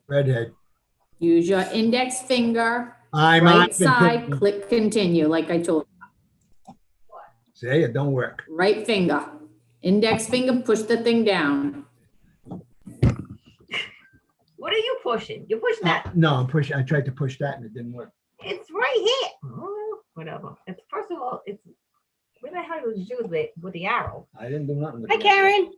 Redhead. Use your index finger, I'm right on side, continue. click continue, like I told you. See, it don't work. Right finger, index finger, push the thing down. What are you pushing? You're pushing that. No, I'm pushing. I tried to push that and it didn't work. It's right here. Oh, whatever. It's first of all, it's where the hell did you do with the arrow? I didn't do nothing. With Hi, it. Karen.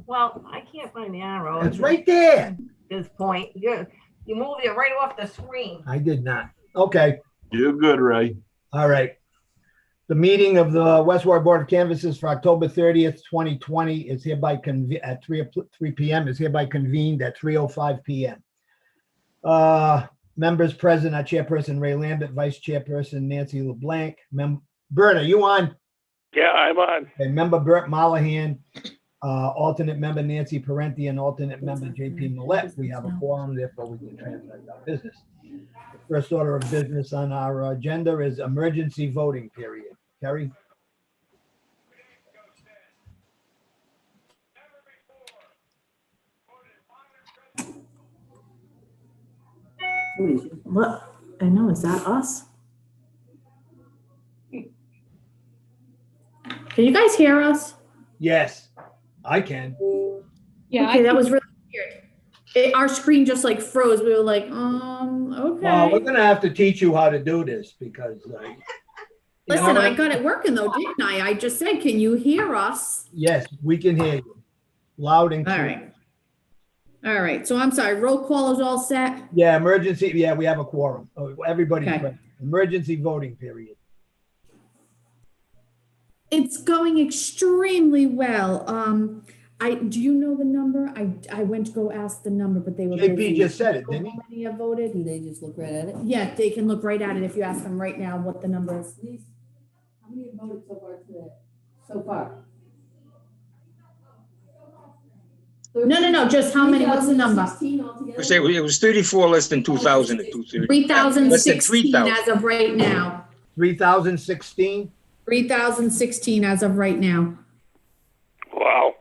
Well, I can't find the arrow. It's right there. At this point, you moved it right off the screen. I did not. Okay. You're good, Ray. All right. The meeting of the West Warwick Board of Canvassers for October 30th, 2020 is hereby at 3 p.m. is hereby convened at 3:05 p.m. Members present are Chairperson Ray Lambert, Vice Chairperson Nancy LeBlanc. Bert, are you on? Yeah, I'm on. Okay, Member Bert Mollahan, alternate member Nancy Parenti, and alternate member JP Millette. We have a quorum, therefore we can transact our business. The first order of business on our agenda is emergency voting period. Kerry? What? I know, is that us? Can you guys hear us? Yes, I can. Yeah, Okay, that was really weird. Our screen just like froze. We were like, okay. Well, we're gonna have to teach you how to do this because. Listen, I got it working though, didn't I? I just said, can you hear us? Yes, we can hear you. Loud and All clear. right. All right, so I'm sorry, roll call is all set? Yeah, emergency, yeah, we have a quorum. Oh, everybody's Okay. present. Emergency voting period. It's going extremely well. Do you know the number? I went to go ask the number, but they were JP busy. just said it, didn't he? How many have voted? Can they just look right at it? Yeah, they can look right at it if you ask them right now what the number is. Please, how many have voted so far today? So far? No, just how many, what's the number? 16 altogether? I say it was 34 less than 2,000 at 2:30. 3,016 3,000. as of right now. 3,016? 3,016 as of right now. Wow.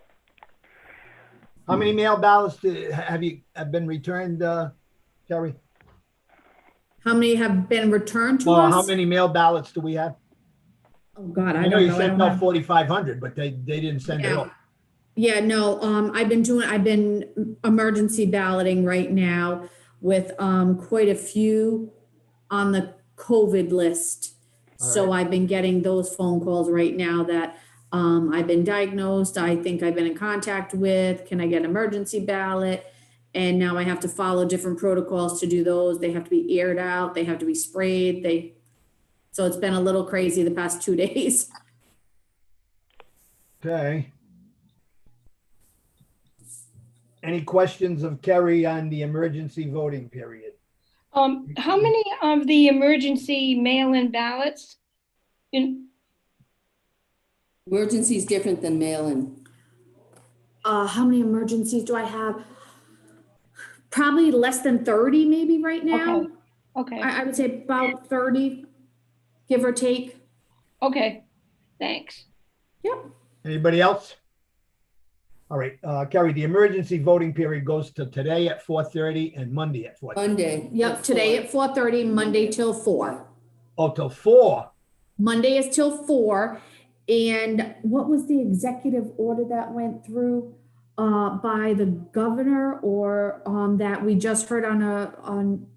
How many mail ballots have been returned, Kerry? How many have been returned to Well, us? how many mail ballots do we have? Oh, God, I I know don't you know. I sent don't out have- 4,500, but they didn't send it Yeah. out. Yeah, no, I've been emergency balloting right now with quite a few on the COVID list. So I've been getting those phone calls right now that I've been diagnosed, I think I've been in contact with, can I get an emergency ballot? And now I have to follow different protocols to do those. They have to be aired out, they have to be sprayed, so it's been a little crazy the past 2 days. Okay. Any questions of Kerry on the emergency voting period? How many of the emergency mail-in ballots? Emergency is different than mail-in. How many emergencies do I have? Probably less than 30 maybe right now. Okay, I would say about 30, give or take. okay, thanks. Yep. Anybody else? All right, Kerry, the emergency voting period goes to today at 4:30 and Monday at 4:30. Monday. Yep, today at 4:30, Monday till 4. Oh, till 4. Monday is till 4. And what was the executive order that went through by the governor or that we just heard on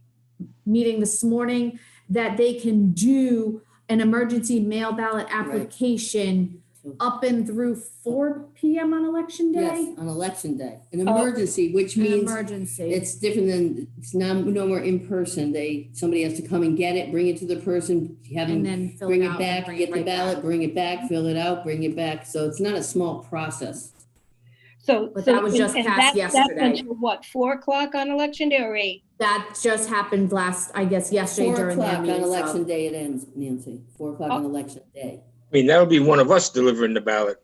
meeting this morning that they can do an emergency mail ballot application up and through 4 p.m. on election day? Yes, on election day. An emergency, which An means emergency. it's different than, it's no more in person. Somebody has to come and get it, bring it to the person, have And them then fill bring it it out and back, bring get it the right ballot, back. bring it back, fill it out, bring it back. So it's not a small process. So. But that was just and passed that's yesterday. until what, 4 o'clock on election day or 8? That just happened yesterday 4 during their o'clock on meeting. election So. day it ends, Nancy. 4 o'clock on election day. I mean, that'll be one of us delivering the ballot.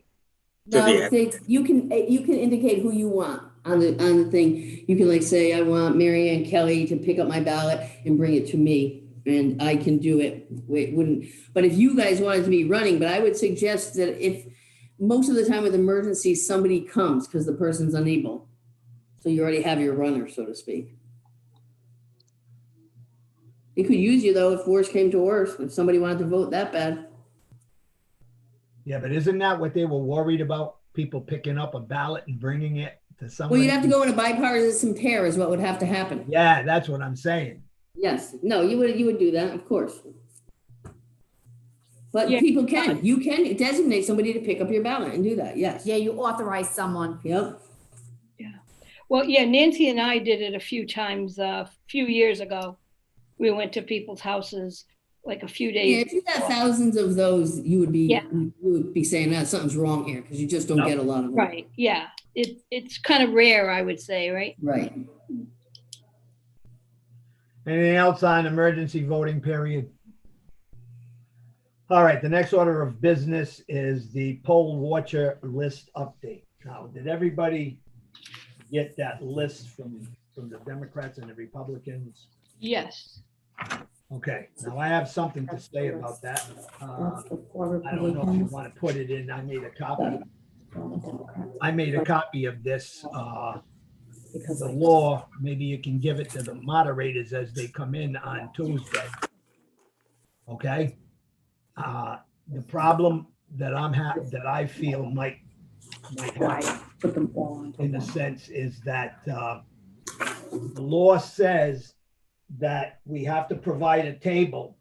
To No, the end. you can indicate who you want. on the thing, you can like say, I want Mary Ann Kelly to pick up my ballot and bring it to me, and I can do it. It wouldn't, but if you guys wanted to be running, but I would suggest that if, most of the time with emergencies, somebody comes because the person's unable. So you already have your runner, so to speak. It could use you though, if worse came to worse, if somebody wanted to vote that bad. Yeah, but isn't that what they were worried about? People picking up a ballot and bringing it to someone? Well, you'd have to go in a bipartisan pair is what would have to happen. Yeah, that's what I'm saying. Yes, no, you would do that, of course. But Yeah. people can, you can designate somebody to pick up your ballot and do that, yes. Yeah, you authorize someone. Yep. Well, yeah, Nancy and I did it a few times, a few years ago. We went to people's houses like a few Yeah, days. if you got thousands of those, you would be, Yeah. you would be saying that something's wrong here because you just don't No. get a lot of them. Right, yeah. It's kind of rare, I would say, right? Right. Anything else on emergency voting period? All right, the next order of business is the poll watcher list update. Now, did everybody get that list from the Democrats and the Republicans? Yes. Okay, now I have something to say about that. I don't know if you want to put it in. I made a copy. I made a copy of this, the law. Maybe you can give it to the moderators as they come in on Tuesday. Okay? The problem that that I feel might happen in a sense is that the law says that we have to provide a table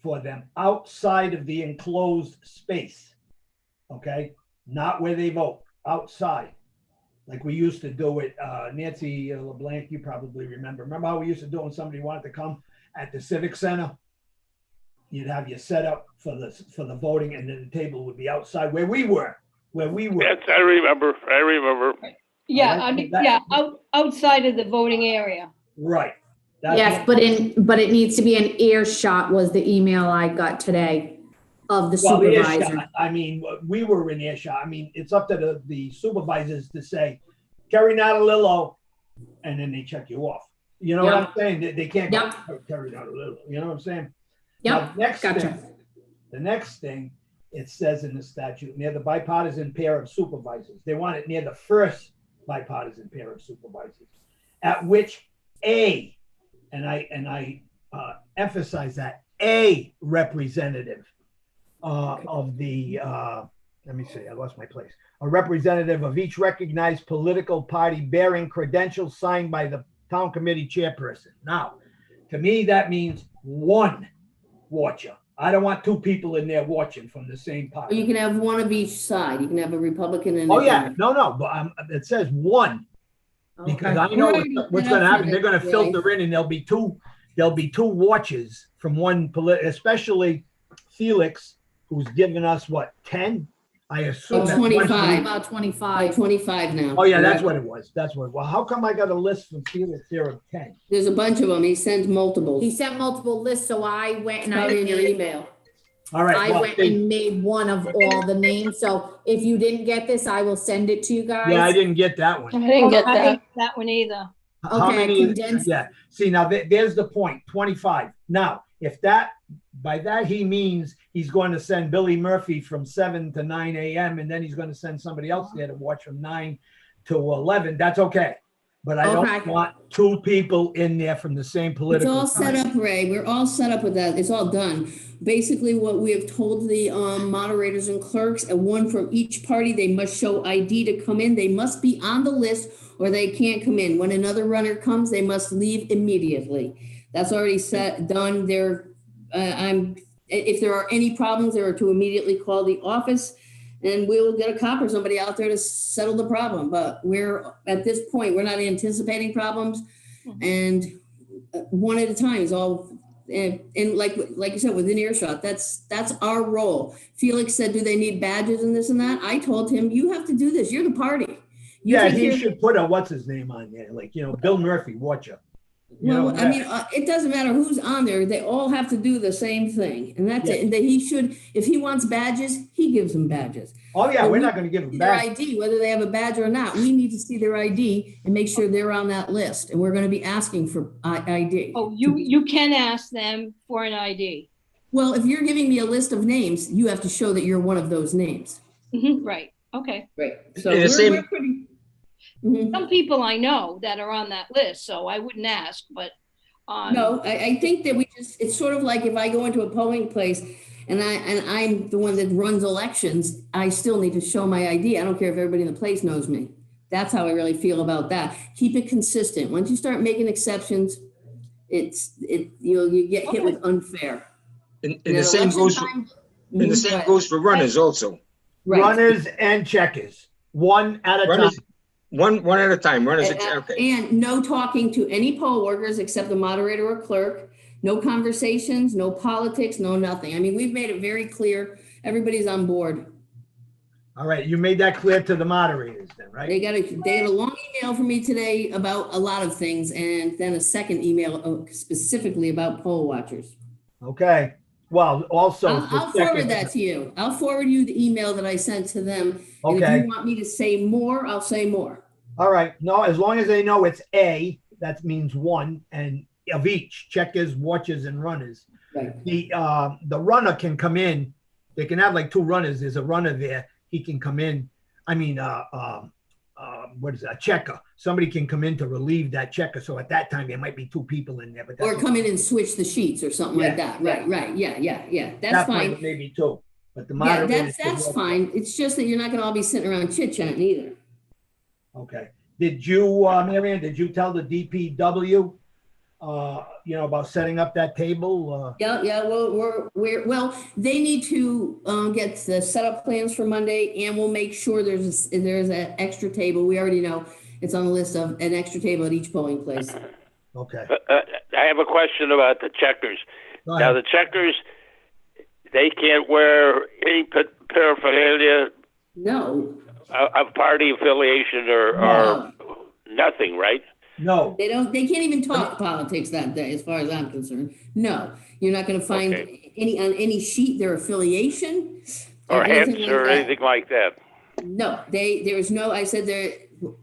for them outside of the enclosed space. Okay? Not where they vote, outside. Like we used to do it, Nancy LeBlanc, you probably remember. Remember how we used to do it when somebody wanted to come at the Civic Center? You'd have your setup for the voting, and then the table would be outside where we were. Yes, I remember. Yeah, Alright, I mean, that- yeah, outside of the voting area. Right. That's Yes, what- but it needs to be an earshot was the email I got today of the Well, supervisor. earshot, I mean, we were in earshot. I mean, it's up to the supervisors to say, Kerry Natalillo, and then they check you off. You know what I'm saying? They can't go, Kerry Natalillo, you know what I'm saying? Yep, Now, gotcha. The next thing, it says in the statute, near the bipartisan pair of supervisors. They want it near the first bipartisan pair of supervisors, at which I emphasize that a representative of the, let me see, I lost my place. A representative of each recognized political party bearing credentials signed by the town committee chairperson. Now, to me, that means one watcher. I don't want two people in there watching from the same Or party. you can have one of each side. You can have a Republican and. Oh, a yeah, Democrat. no, but it says one. Because Okay. I know Alrighty, what's then gonna I'll happen. put They're it gonna that way. filter in and there'll be two watches from one especially Felix, who's given us what, 10? I assume. Oh, that's 25. About By 25. 25 now. Oh, yeah, that's what it was. Well, how come I got a list from Felix here of 10? There's a bunch of them. He sends multiples. He sent multiple lists, so I went and I Probably in your made, email. All right, I well, went and made one of all the names. So if you didn't get this, I will send it to you guys. yeah, I didn't get that I one. didn't get I think- that one either. How Okay, many? condensed. Yeah, see, now there's the point, 25. Now, if by that he means he's going to send Billy Murphy from 7 to 9 a.m. and then he's going to send somebody else there to watch from 9 to 11, that's okay. But I don't Okay. want two people in there from the same It's political. all set up, Ray. We're all set up with that. It's all done. Basically, what we have told the moderators and clerks, and one from each party, they must show ID to come in. They must be on the list or they can't come in. When another runner comes, they must leave immediately. That's already done. If there are any problems, they are to immediately call the office and we'll get a cop or somebody out there to settle the problem. But at this point, we're not anticipating problems. And one at a time is all, and like you said, within earshot, that's our role. Felix said, do they need badges and this and that? I told him, you have to do this. You're the party. You Yeah, take he care- should put a, what's his name on there? Like, Bill Murphy, watcher. You know, Well, I mean, it doesn't matter who's on there. They all have to do the same thing. And that's it. And that he should, if he wants badges, he gives them badges. oh yeah, But we're we not gonna give them Their back. ID, whether they have a badge or not, we need to see their ID and make sure they're on that list. And we're going to be asking for ID. Oh, you can ask them for an ID. Well, if you're giving me a list of names, you have to show that you're one of those names. Right, okay. Right. So And the same- we're pretty. Mhm. Some people I know that are on that list, so I wouldn't ask, but. No, I think that it's sort of like if I go into a polling place and I'm the one that runs elections, I still need to show my ID. I don't care if everybody in the place knows me. That's how I really feel about that. Keep it consistent. Once you start making exceptions, you get hit with unfair. And the same goes for, and the same goes for runners also. Right. Runners and checkers, one at a time. Runners, one at a time. Runners, okay. And no talking to any poll workers except the moderator or clerk. No conversations, no politics, no nothing. I mean, we've made it very clear. Everybody's on board. All right, you made that clear to the moderators then, right? They got a long email from me today about a lot of things, and then a second email specifically about poll watchers. Okay, well, also. I'll forward that to you. I'll forward you the email that I sent to them. And Okay. if you want me to say more, I'll say more. All right, no, as long as they know it's A, that means one, and of each, checkers, watchers, and runners. Right. The runner can come in, they can have like two runners, there's a runner there, he can come in, I mean, what is that, a checker. Somebody can come in to relieve that checker, so at that time, there might be two people in there, but that's. Or come in and switch the sheets or something like Yeah, that. Right, yeah. That's that fine. point, maybe two, but the Yeah, moderators. that's fine. It's just that you're not gonna all be sitting around chit-chatting either. Okay. Did you, Marianne, did you tell the DPW, about setting up that table? Yeah, well, they need to get the setup plans for Monday, and we'll make sure there's an extra table. We already know it's on the list of an extra table at each polling place. Okay. I have a question about the checkers. Go Now, ahead. the checkers, they can't wear any paraphernalia No, of party affiliation or nothing, right? No, they don't. They can't even talk politics that day, as far as I'm concerned. No, you're not going to find on any sheet their affiliation Or anything hats like or that. anything like that. No, there's no. I said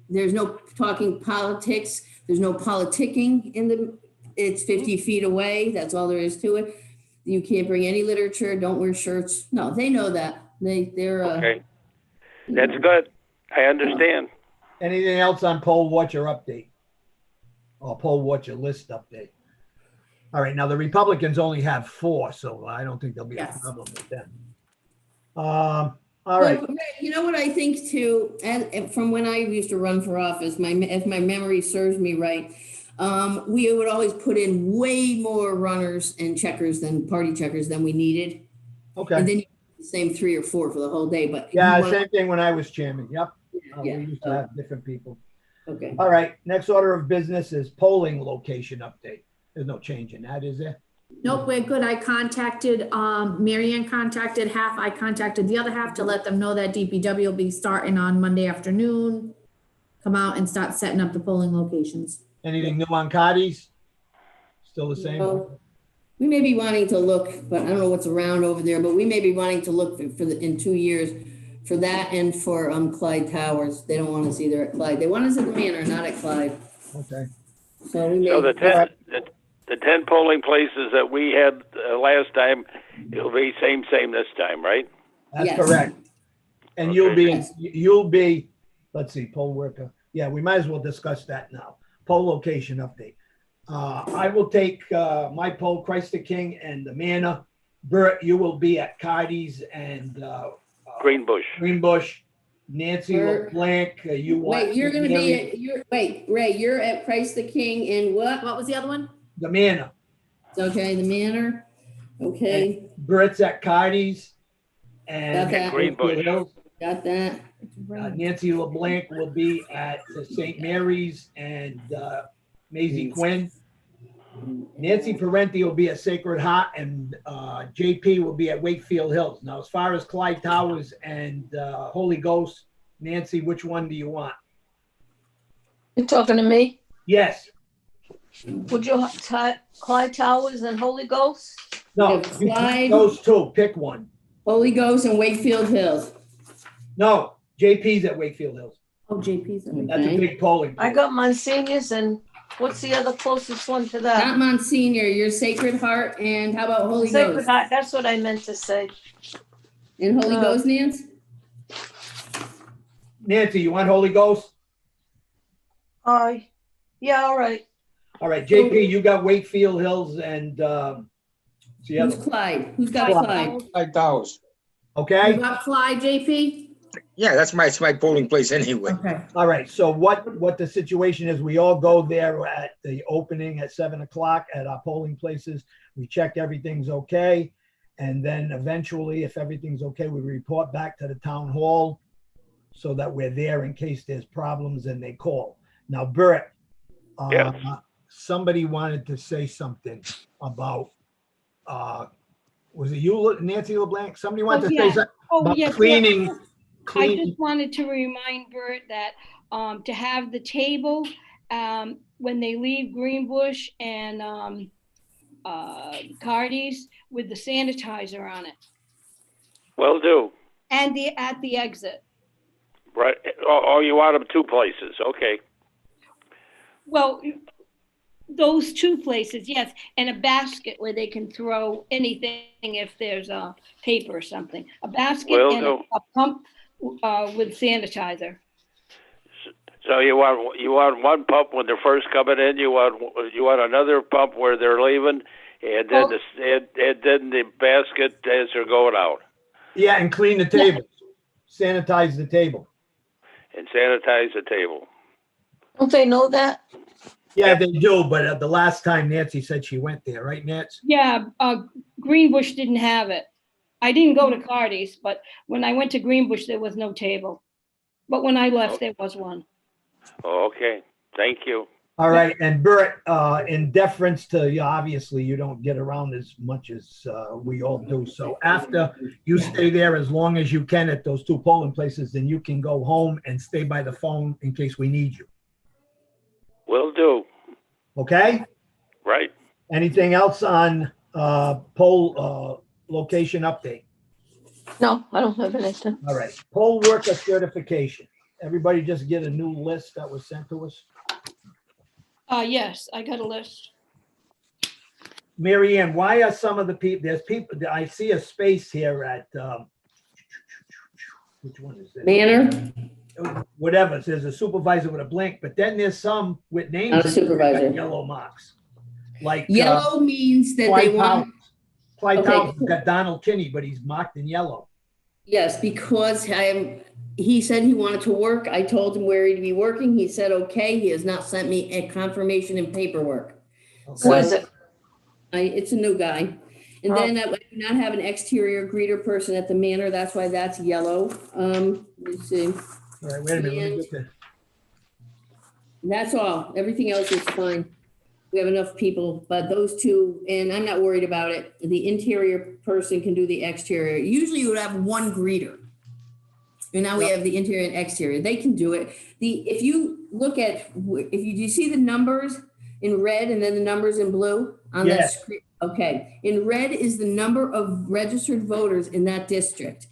there's no talking politics. There's no politicking in the. It's 50 feet away. That's all there is to it. You can't bring any literature. Don't wear shirts. No, they know that. They're. Okay. That's good. I understand. anything else on poll watcher update? Or poll watcher list update? All right, now the Republicans only have 4, so I don't think there'll be a Yes. problem with them. All right, Well, you know what I think too, and from when I used to run for office, if my memory serves me right, we would always put in way more runners and checkers party checkers than we needed. okay. And then you the same 3 or 4 for the whole day, but. Yeah, you wanna- same thing when I was chairman. Yep. We Yeah, used to have different people. okay. All right, next order of business is polling location update. There's no change in that, is there? Nope, we're good. I contacted, Marianne contacted half, I contacted the other half to let them know that DPW will be starting on Monday afternoon. Come out and start setting up the polling locations. Anything new on Cotty's? Still the same? Well, we may be wanting to look, but I don't know what's around over there, but we may be wanting to look in 2 years for that and for Clyde Towers. They don't want us either at Clyde. They want us at the Manor, not at Clyde. Okay. So we may. So the 10 polling places that we had last time, it'll be same this time, right? That's Yes. correct. And Okay. you'll be, let's see, poll worker. Yeah, we might as well discuss that now. Poll location update. I will take my poll, Christ the King and the Manor. Bert, you will be at Cotty's and Greenbush. Greenbush. Nancy Bert. LeBlanc, you want. Wait, you're gonna be Ray, you're at Christ the King and what? What was the other one? The Manor. Okay, the Manor. Okay, Bert's at Cotty's. Got And that. Greenbush. got that. Nancy LeBlanc will be at St. Mary's and Maisie Quinn. Nancy Parenti will be at Sacred Heart and JP will be at Wakefield Hills. Now, as far as Clyde Towers and Holy Ghost, Nancy, which one do you want? You talking to me? Yes. Would you Clyde Towers and Holy Ghost? No, We have Clyde. those two, pick one. Holy Ghost and Wakefield Hills. No, JP's at Wakefield Hills. Oh, JP's. That's a Okay. big polling. I place. got Monsignors, and what's the other closest one to that? Not Monsignor, your Sacred Heart, and how about Holy Sacred Ghost? Heart, that's what I meant to say. And Holy Oh. Ghost, Nance? Nancy, you want Holy Ghost? Yeah, all right. All right, JP, you got Wakefield Hills and the Who's other, Clyde? Who's got Clyde Clyde? Towers. Clyde Towers. You okay? got Clyde, JP? Yeah, it's my polling place anyway. Okay. All right, so what the situation is, we all go there at the opening at 7 o'clock at our polling places. We check everything's okay. And then eventually, if everything's okay, we report back to the town hall so that we're there in case there's problems and they call. Now, Bert, Yes. somebody wanted to say something about, was it you, Nancy LeBlanc? Somebody wanted to say something Oh, about yes. cleaning. I just wanted to remind Bert that to have the table when they leave Greenbush and Cardi's with the sanitizer on it, Will do. and at the exit. Right. Oh, you want them two places. Okay. Well, those two places, yes, and a basket where they can throw anything if there's a paper or something. A basket Will and do. a pump with sanitizer. So you want one pump when they're first coming in. You want another pump where they're leaving, and then the basket as they're going out, Yeah, and clean the table, sanitize the table. and sanitize the table. Don't they know that? Yeah, they do, but the last time Nancy said she went there, right, Nance? Yeah, Greenbush didn't have it. I didn't go to Cardi's, but when I went to Greenbush, there was no table. But when I left, there was one. Okay. Thank you. All right, and Bert, in deference to you, obviously you don't get around as much as we all do. So after you stay there as long as you can at those two polling places, then you can go home and stay by the phone in case we need you. Will do. Okay? Right. Anything else on poll location update? No, I don't have anything. All right, poll worker certification. Everybody just get a new list that was sent to us. Yes, I got a list. Mary Ann, why are some of the people, there's people, I see a space here at, which one is it? Manor, Whatever, there's a supervisor with a blank, but then there's some with names. not a supervisor. got Yellow marks. Like. Yellow means that they Clyde want, Towers. Clyde Okay. Towers got Donald Kinney, but he's marked in yellow. yes, because he said he wanted to work. I told him where he'd be working. He said, okay. He has not sent me a confirmation and paperwork. Okay. What is it? It's a new guy. And then I do not have an exterior greeter person at the manor. That's why that's yellow. Let's see. All right, wait a minute. Let me get the- That's all. Everything else is fine. We have enough people, but those two, and I'm not worried about it. The interior person can do the exterior. Usually you would have one greeter. And now we have the interior and exterior. They can do it. If you look at, do you see the numbers in red and then the numbers in blue on that Yes. screen? Okay. In red is the number of registered voters in that district.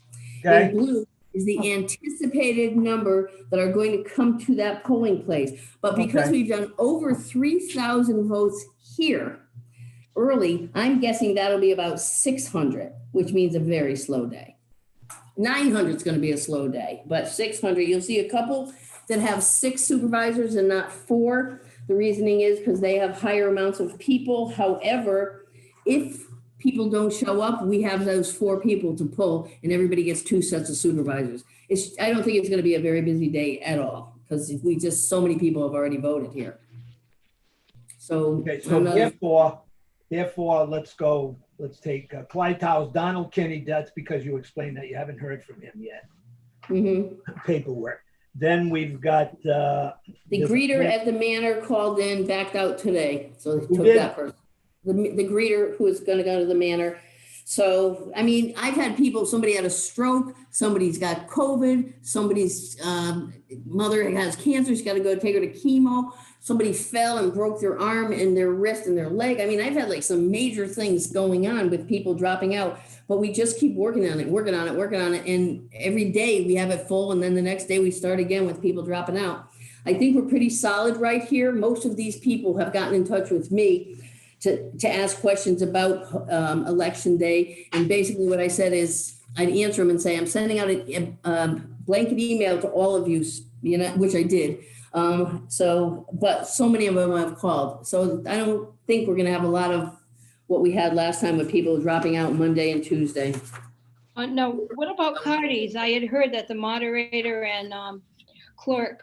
Okay, In blue is the anticipated number that are going to come to that polling place. But because Okay. we've done over 3,000 votes here early, I'm guessing that'll be about 600, which means a very slow day. 900 is going to be a slow day, but 600, you'll see a couple that have 6 supervisors and not 4. The reasoning is because they have higher amounts of people. However, if people don't show up, we have those 4 people to pull and everybody gets 2 sets of supervisors. I don't think it's going to be a very busy day at all because so many people have already voted here. So, okay, so therefore, let's take Clyde Towers, Donald Kinney. That's because you explained that you haven't heard from him yet. Paperwork. Then we've got. The greeter at the manor called in, backed out today. So they Who took did? that person. The greeter who is going to go to the manor. So, I mean, I've had somebody had a stroke, somebody's got COVID, somebody's mother has cancer, she's got to go take her to chemo. somebody fell and broke their arm and their wrist and their leg. I mean, I've had like some major things going on with people dropping out, but we just keep working on it. And every day we have it full. And then the next day we start again with people dropping out. I think we're pretty solid right here. Most of these people have gotten in touch with me to ask questions about election day. And basically what I said is I'd answer them and say, I'm sending out a blanket email to all of you, which I did. But so many of them have called. So I don't think we're going to have a lot of what we had last time with people dropping out Monday and Tuesday. No, what about Cardi's? I had heard that the moderator and clerk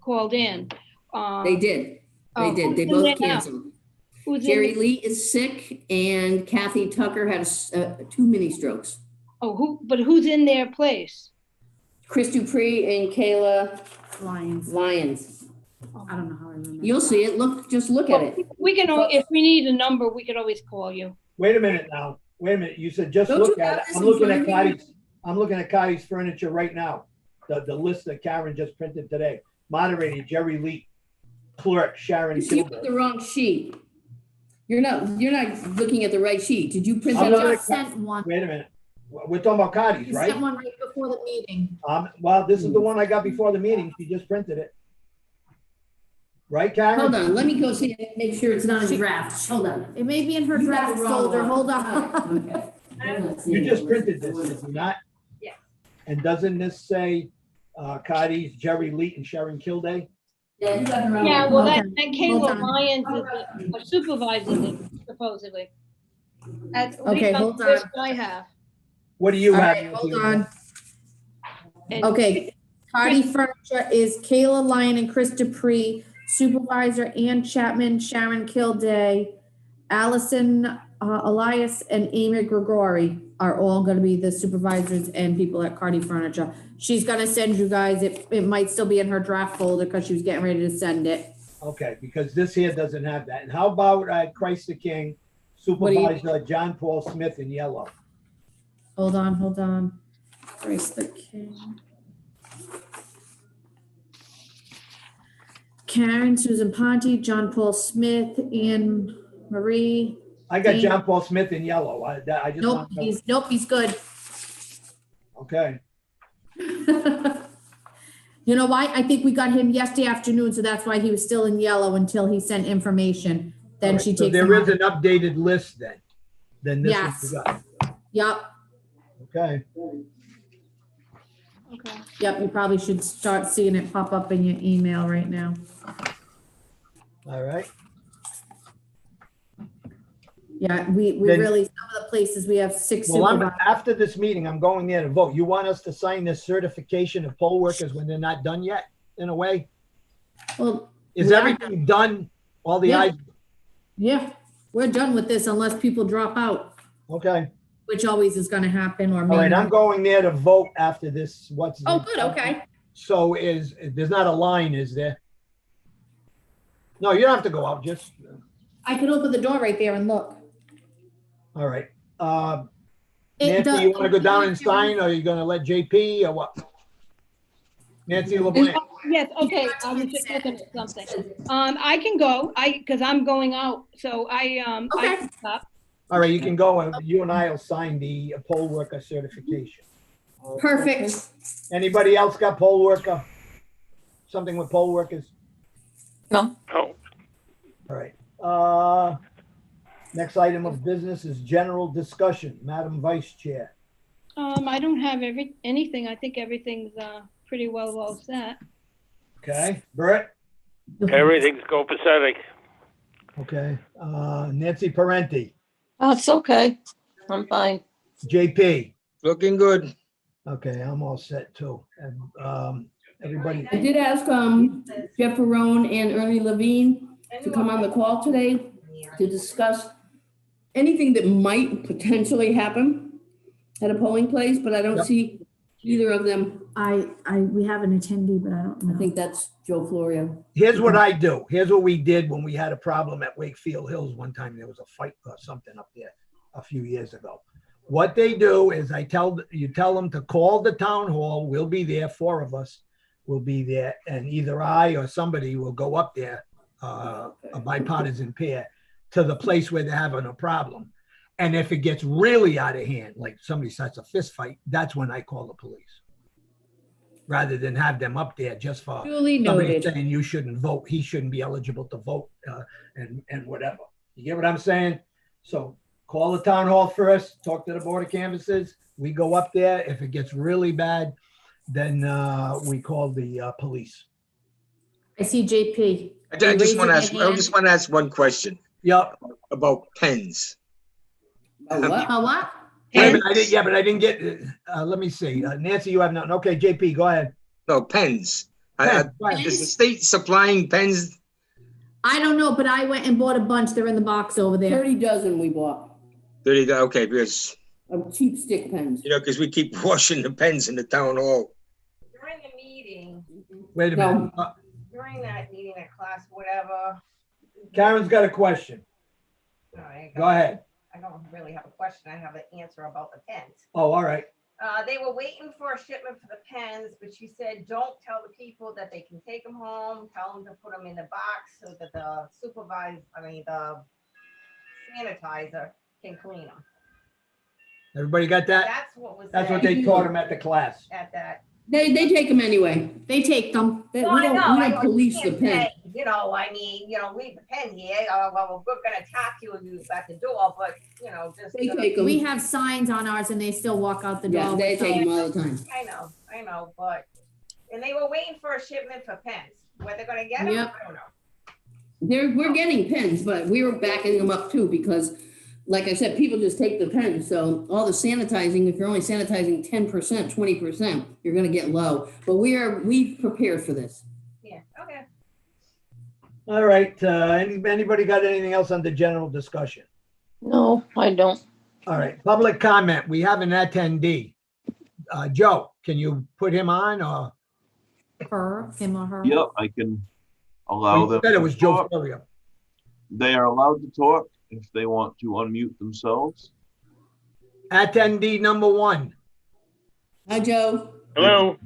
called in. They did. They both canceled. Jerry Lee is sick and Kathy Tucker had 2 mini strokes. Oh, who's in their place? Chris Dupree and Kayla Lions. I don't know how I remember. You'll see it. Just look at it. We can, if we need a number, we could always call you. Wait a minute now. Wait a minute. You said just Don't look you have at it. this I'm in looking front at of you? Cotty's. I'm looking at Cotty's furniture right now. The list that Karen just printed today. Moderator Jerry Lee, clerk Sharon You put Kilburn. the wrong sheet. You're not looking at the right sheet. Did you print I'm that looking out? at- Just sent one. Wait a minute. We're talking about Cotty's, He right? sent one right before the meeting. Well, this is the one I got before the meeting. She just printed it. Right, Karen? Hold on, let me go see it, make sure it's not a draft. Hold on. It may be in her You got draft the wrong folder. one. Hold on. Okay. You just printed this, did you not? Yeah. And doesn't this say Cotty's, Jerry Lee, and Sharon Kilday? Yeah, you got the wrong Yeah, one. well, Okay. that Hold Kayla on. Lyons is a supervisor supposedly. At Okay, least hold that's on. what I have. What do you All have? right, Nancy? hold on. And- Okay, Cardi Furniture is Kayla Lyon and Chris Dupree, Supervisor Ann Chapman, Sharon Kilday, Allison Elias, and Amy Gregory are all gonna be the supervisors and people at Cardi Furniture. She's gonna send you guys, it might still be in her draft folder because she was getting ready to send it. Okay, because this here doesn't have that. And how about Christ the King, do you- Supervisor John Paul Smith in yellow? Hold on. Grace the King. Karen, Susan Ponte, John Paul Smith, Anne Marie. I got Thank- John Paul Smith in yellow. I just Nope, want to know. he's good. Okay, You know why? I think we got him yesterday afternoon, so that's why he was still in yellow until he sent information. Then All right, she so takes there him is off. an updated list then, than this Yes. is got. Yep, Okay, Okay. yep, you probably should start seeing it pop up in your email right now. all right. Yeah, we Then- really, some of the places, we have 6 Well, supervisors. after this meeting, I'm going there to vote. You want us to sign this certification of poll workers when they're not done yet, in a way? Well, Is Yeah. everything done? All the Yeah. I's? yeah, we're done with this unless people drop out, Okay, which always is gonna happen, or all right, maybe. I'm going there to vote after this, Oh, good, okay. So there's not a line, is there? No, you don't have to go out, just, I could open the door right there and look. all right. It Nancy, you want to go down and does- sign, or are you gonna let JP, or what? Nancy LeBlanc, Yes, okay, I was just looking at something. I can go, because I'm going out, so I Okay. can stop. all right, you can go, and you and I will sign the poll worker certification. Perfect. Anybody else got poll worker? Something with poll workers? Oh, All right. Next item of business is general discussion. Madam Vice Chair. I don't have anything. I think everything's pretty well set. Okay. Bert? everything's copacetic. Okay. Nancy Parenti. Oh, it's okay. I'm fine. JP. Looking good. Okay, I'm all set too. And everybody, I did ask Jeff Ferrone and Ernie Levine to come on the call today to discuss anything that might potentially happen at a polling place, but I don't Yep. see either of them. We have an attendee, but I don't I know. think that's Joe Florio. here's what I do. Here's what we did when we had a problem at Wakefield Hills one time. There was a fight or something up there a few years ago. What they do is you tell them to call the town hall. We'll be there, 4 of us. will be there, and either I or somebody will go up there, a bipartisan pair, to the place where they're having a problem. And if it gets really out of hand, like somebody starts a fist fight, that's when I call the police. Rather than have them up there just for Duly somebody noted. saying you shouldn't vote, he shouldn't be eligible to vote, and whatever. You get what I'm saying? So call the town hall first, talk to the board of canvassers. We go up there. If it gets really bad, then we call the police. I see JP. I Are you just want to raising ask, your I hand? just want to ask one question Yep. about pens. What? What? But I didn't get, let me see. Nancy, you have nothing. Okay, JP, go ahead. No, pens. Pens, Is the state supplying pens? I don't know, but I went and bought a bunch. They're in the box over there. 30 dozen we bought 30, okay, because, of cheap stick pens. because we keep washing the pens in the town hall. During the meeting, Wait a No. minute. during that meeting at class, whatever. Karen's got a question. all right, Go ahead. I don't really have a question. I have an answer about the pens. Oh, all right. They were waiting for a shipment for the pens, but she said, don't tell the people that they can take them home. Tell them to put them in the box so that the the sanitizer can clean them. Everybody got that? That's what was That's what said they taught him at the class. at that. They take them anyway. They take them. We Well, I know, don't I know, police you the can't pen. say, leave the pen here. Well, we're gonna attack you at the door, but, just. They take them. We have signs on ours and they still walk out the door. Yeah, they with take them. them all the time. I know, but, and they were waiting for a shipment for pens. Where they're gonna get them, Yep. I don't know. We're getting pens, but we were backing them up too because, like I said, people just take the pens. So all the sanitizing, if you're only sanitizing 10%, 20%, you're gonna get low. But we prepared for this. Yeah, okay. All right. Anybody got anything else on the general discussion? No, I don't. All right. Public comment. We have an attendee. Joe, can you put him on or? Him or her. Yep, I can allow You them. said it to was Joe talk. Florio. They are allowed to talk if they want to unmute themselves. Attendee number 1. Hi, Joe. Hello.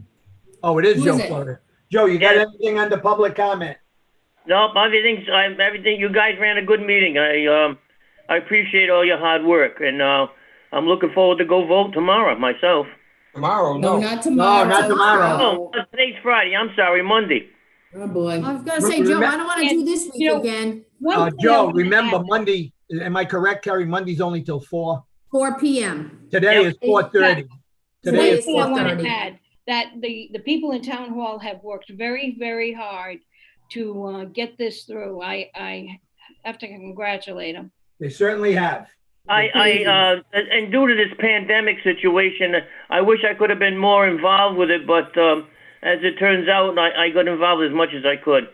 Oh, it is Who Joe is it? Florio. Joe, you got anything under public comment? No, everything. You guys ran a good meeting. I appreciate all your hard work, and I'm looking forward to go vote tomorrow myself. Tomorrow, No, no. not tomorrow. No, not tomorrow. Oh, today's Friday. I'm sorry, Monday. Oh, boy. I was gonna say, Joe, I don't want to do this week You know- again. One thing I Joe, wanna remember add- Monday, am I correct, Kerry? Monday's only till 4. 4 p.m. Today Yep. is 4:30. Today Today is is One thing I want 4:30. to add, that the people in town hall have worked very, very hard to get this through. I have to congratulate them. They certainly have. And due to this pandemic situation, I wish I could have been more involved with it, but as it turns out, I got involved as much as I could.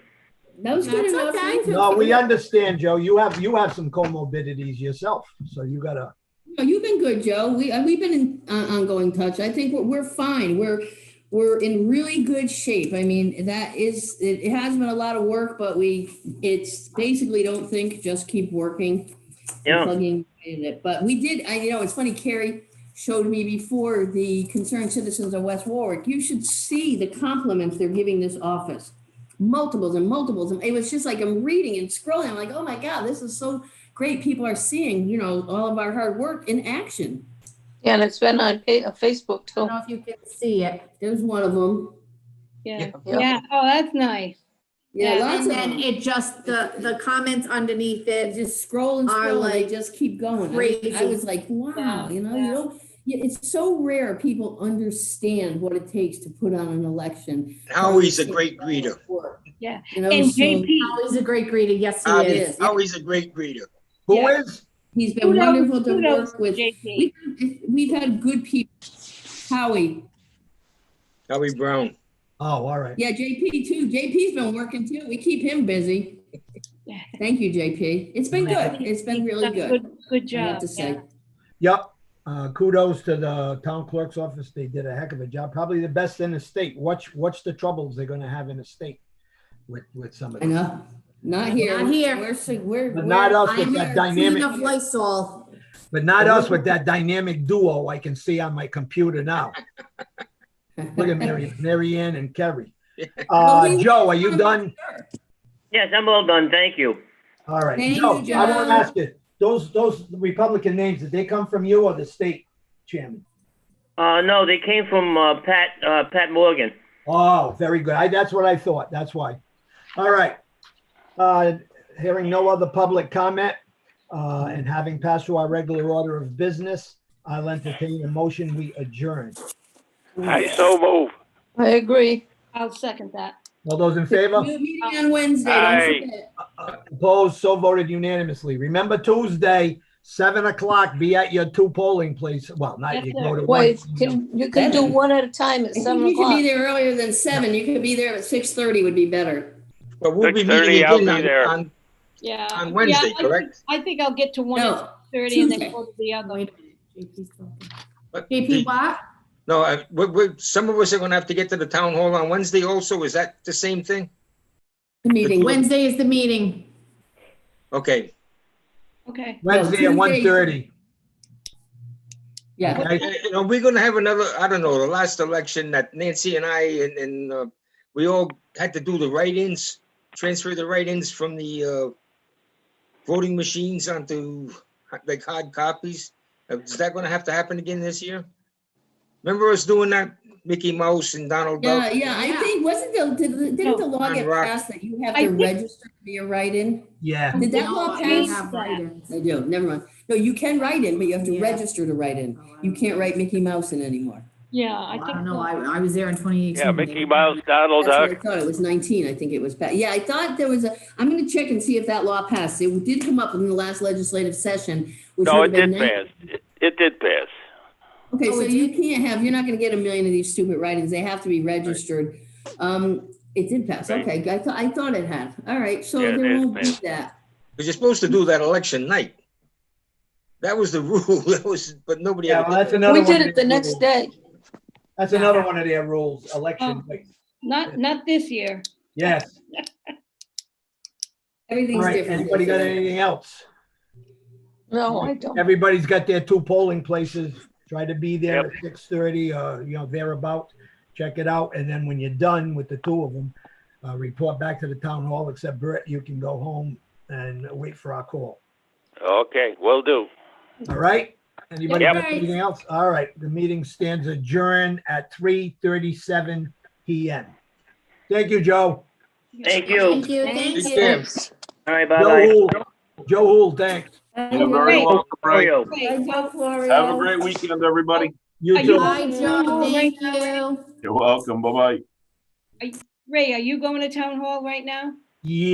That was good That's enough. okay. No, we understand, Joe. You have some comorbidities yourself, so you gotta. No, you've been good, Joe. We've been in ongoing touch. I think we're fine. We're in really good shape. I mean, it has been a lot of work, but it's basically don't think, just keep working. Yeah. Plugging in it. But we did, it's funny, Carrie showed me before the concerned citizens of West Warwick. You should see the compliments they're giving this office. Multiples and multiples. And it was just like I'm reading and scrolling. I'm like, oh my God, this is so great. People are seeing, all of our hard work in action. Yeah, and it's been on Facebook I don't too. know if you can see it. There's one of them. Yeah. Yeah. Yeah. Oh, that's nice. Yeah, lots And of then them. it just, the comments underneath it, Just scroll and Are scroll, and they like just keep going. crazy. I was like, wow, it's so rare people understand what it takes to put on an election. Howie's a great greeter. Yeah. You know, And so JP, Always a great greeter. Yes, he Howie- is. Howie's a great greeter. Who Yeah. is? he's been wonderful to kudos, work with. JP. We've had good people. Howie. Howie Brown. Oh, all right. Yeah, JP too. JP's been working too. We keep him busy. Thank you, JP. It's been good. It's been really good. Good I have job. to say. Yep. Kudos to the town clerk's office. They did a heck of a job. Probably the best in the state. Watch the troubles they're gonna have in the state with some of I them. know. Not here. Not here. But not us with I'm that a dynamic, queen of Lysol. but not us with that dynamic duo I can see on my computer now. Look at Mary Ann and Kerry. Joe, are you done? Yes, I'm all done. Thank you. All right, Thank Joe, you, I want to Joe. ask you, those Republican names, did they come from you or the state chairman? No, they came from Pat Morgan. Oh, very good. That's what I thought. That's why. All right. Hearing no other public comment, and having passed through our regular order of business, I'll entertain a motion, we adjourn. I so move. I agree. I'll second that. All those in favor? Meeting on Wednesday, Aye. don't forget. Opposed, so voted unanimously. Remember Tuesday, 7 o'clock, be at your 2 polling places. Well, not you go to one. Wait, you can do one at a time at I think 7 you should be o'clock. there earlier than 7. You could be there at 6:30 would be better. But we'll be 6:30, meeting I'll again be there. Yeah. On Wednesday, Yeah, correct? I think I'll get to one No, at 30 and then Tuesday. go to the other. Wait a minute, JP's talking. But JP what? No, some of us are gonna have to get to the town hall on Wednesday also. Is that the same thing? The meeting. Wednesday is the meeting. Okay. Okay. Wednesday at 1:30. Yeah. Okay. And are we gonna have another, I don't know, the last election that Nancy and I and we all had to do the write-ins, transfer the write-ins from the voting machines onto like hard copies? Is that gonna have to happen again this year? Remember us doing that, Mickey Mouse and Donald Yeah, Duck? yeah, I think, didn't the law On get rock. passed that you have I to think- register to be a write-in? Yeah. Did that No, law I pass? have write-ins. I do, never mind. No, you can write in, but you have to Yeah. register to write in. You can't write Mickey Mouse in anymore. Yeah, I I think. don't know, so. I was there in 2018. Yeah, Mickey Mouse, Donald That's what I Duck. thought. It was 19, I think it was. Yeah, I thought there was I'm gonna check and see if that law passed. It did come up in the last legislative session, which No, would it have been did 19. pass. It did pass. Okay, Oh, so it you can't have, you're not gonna get a million of these stupid write-ins. They have to be registered. It did pass. Right. Okay, I thought it had. All right, so Yeah, it there is won't be passed. that. Because you're supposed to do that election night. That was the rule. But nobody Yeah, ever well, did that's that. another We one. did of it the their next rules. day. That's another one of their rules, election. Oh. Not this year. Yes. All Everything's right, different. anybody got anything else? No, I don't. Everybody's got their 2 polling places. Try to be there Yep. at 6:30 or, thereabout. Check it out. And then when you're done with the 2 of them, report back to the town hall, except Brett, you can go home and wait for our call. Okay, will do. All right? Anybody Yep. got anything else? All right, the meeting stands adjourned at 3:37 PM. Thank you, Joe. Thank you. Thank you, thank Thank you. you. All right, Joe bye-bye. Hool. Joe Hool, thanks. You're very welcome, Ray. Oreo. Wait, well, Have a great weekend, everybody. You Are too. you- Bye, Joe, thank you. You're welcome. Bye-bye. Ray, are you going to town hall right now? Yeah.